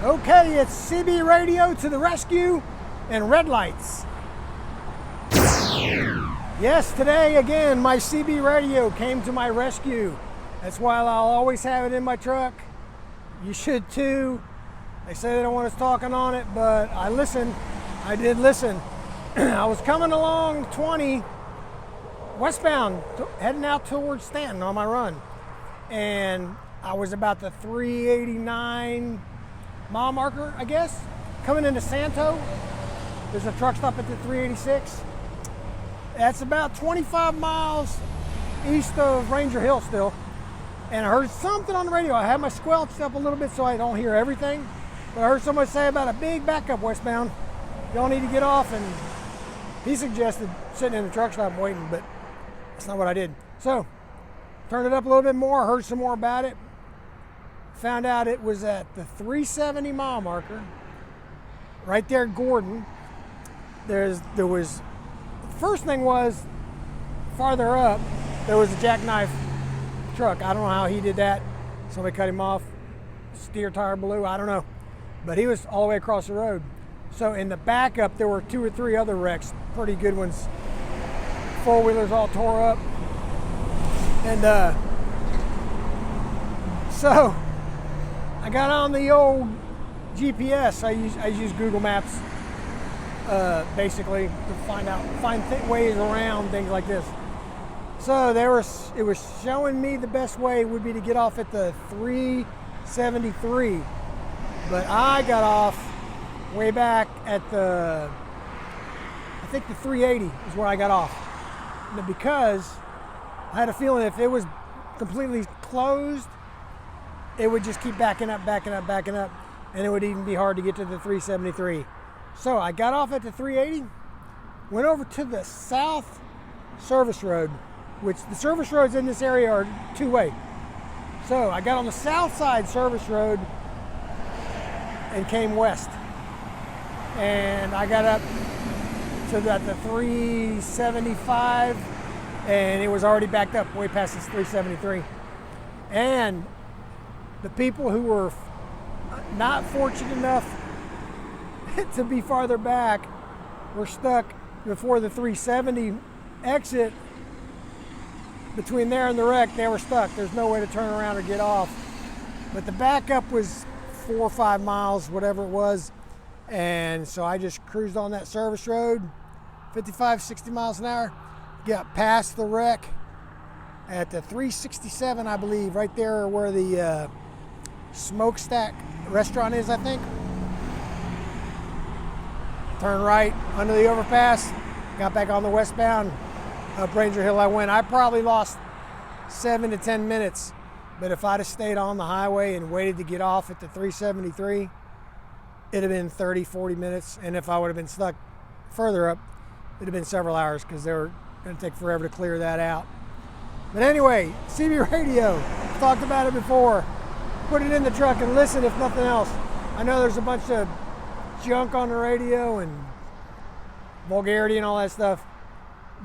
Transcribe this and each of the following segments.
Okay, it's CB Radio to the rescue and red lights. Yes, today again, my CB Radio came to my rescue. That's why I'll always have it in my truck. You should too. They say they don't want us talking on it, but I listened. I did listen. I was coming along 20 westbound, heading out towards Stanton on my run. And I was about the 389 mile marker, I guess. Coming into Santo, there's a truck stop at the 386. That's about 25 miles east of Ranger Hill still. And I heard something on the radio. I had my squelched up a little bit so I don't hear everything. But I heard somebody say about a big backup westbound. Y'all need to get off, and he suggested sitting in the truck stop waiting, but that's not what I did. So, turned it up a little bit more, heard some more about it. Found out it was at the 370 mile marker, right there at Gordon. There was, first thing was, farther up, there was a jackknife truck. I don't know how he did that. Somebody cut him off, steer tire blew, I don't know. But he was all the way across the road. So in the backup, there were 2 or 3 other wrecks, pretty good ones. Four-wheelers all tore up. And so I got on the old GPS. I use Google Maps basically to find ways around things like this. So it was showing me the best way would be to get off at the 373, but I got off way back at I think the 380 is where I got off, because I had a feeling if it was completely closed, it would just keep backing up, and it would even be hard to get to the 373. So I got off at the 380, went over to the south service road, which the service roads in this area are two-way. So I got on the south side service road and came west. And I got up to the 375, and it was already backed up way past this 373. And the people who were not fortunate enough to be farther back were stuck before the 370 exit. Between there and the wreck, they were stuck. There's no way to turn around or get off. But the backup was 4 or 5 miles, whatever it was. And so I just cruised on that service road, 55, 60 miles an hour, got past the wreck at the 367, I believe, right there where the Smokestack restaurant is, I think. Turned right under the overpass, got back on the westbound. Up Ranger Hill I went. I probably lost 7 to 10 minutes, but if I'd have stayed on the highway and waited to get off at the 373, it'd have been 30, 40 minutes, and if I would have been stuck further up, it'd have been several hours, because they were going to take forever to clear that out. But anyway, CB Radio, talked about it before. Put it in the truck and listen, if nothing else. I know there's a bunch of junk on the radio and vulgarity and all that stuff,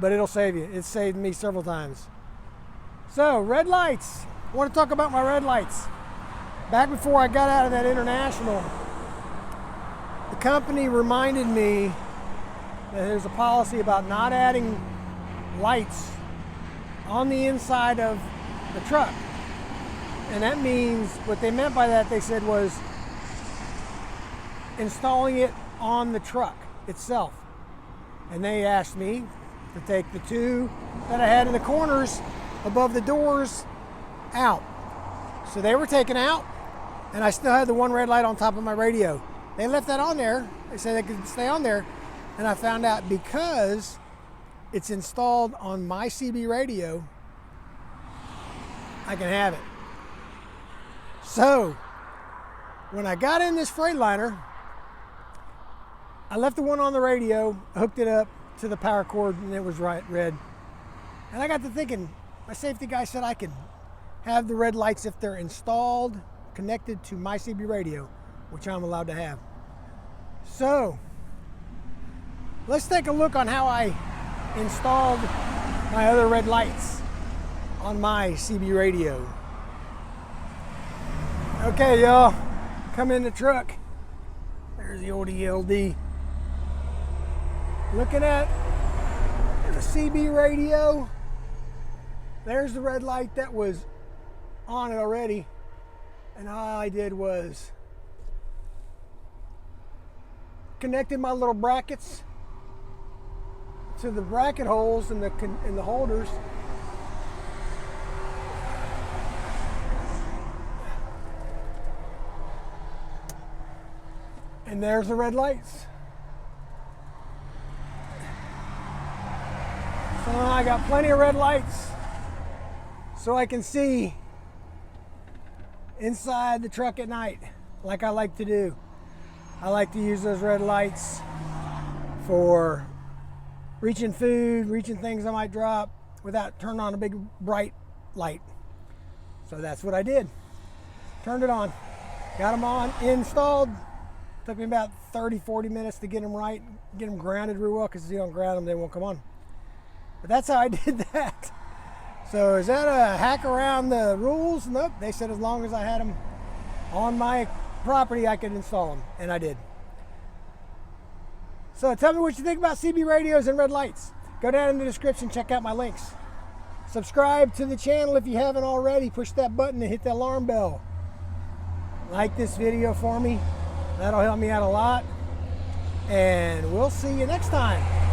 but it'll save you. It's saved me several times. So, red lights. I want to talk about my red lights. Back before I got out of that international, the company reminded me that there's a policy about not adding lights on the inside of the truck. And that means, what they meant by that, they said, was installing it on the truck itself. And they asked me to take the 2 that I had in the corners above the doors out. So they were taken out, and I still had the 1 red light on top of my radio. They left that on there. They said they could stay on there. And I found out because it's installed on my CB radio, I can have it. So when I got in this Freightliner, I left the one on the radio, hooked it up to the power cord, and it was red. And I got to thinking, my safety guy said I could have the red lights if they're installed, connected to my CB radio, which I'm allowed to have. So let's take a look on how I installed my other red lights on my CB radio. Okay, y'all, come in the truck. There's the old ELD. Looking at the CB radio. There's the red light that was on it already. And all I did was connected my little brackets to the bracket holes in the holders. And there's the red lights. So I got plenty of red lights so I can see inside the truck at night like I like to do. I like to use those red lights for reaching food, reaching things I might drop without turning on a big bright light. So that's what I did. Turned it on, got them on, installed. Took me about 30-40 minutes to get them right, get them grounded real well, because if you don't ground them, they won't come on. But that's how I did that. So is that a hack around the rules? Nope. They said as long as I had them on my property, I could install them, and I did. So tell me what you think about CB radios and red lights. Go down in the description, check out my links. Subscribe to the channel if you haven't already. Push that button and hit the alarm bell. Like this video for me. That'll help me out a lot. And we'll see you next time.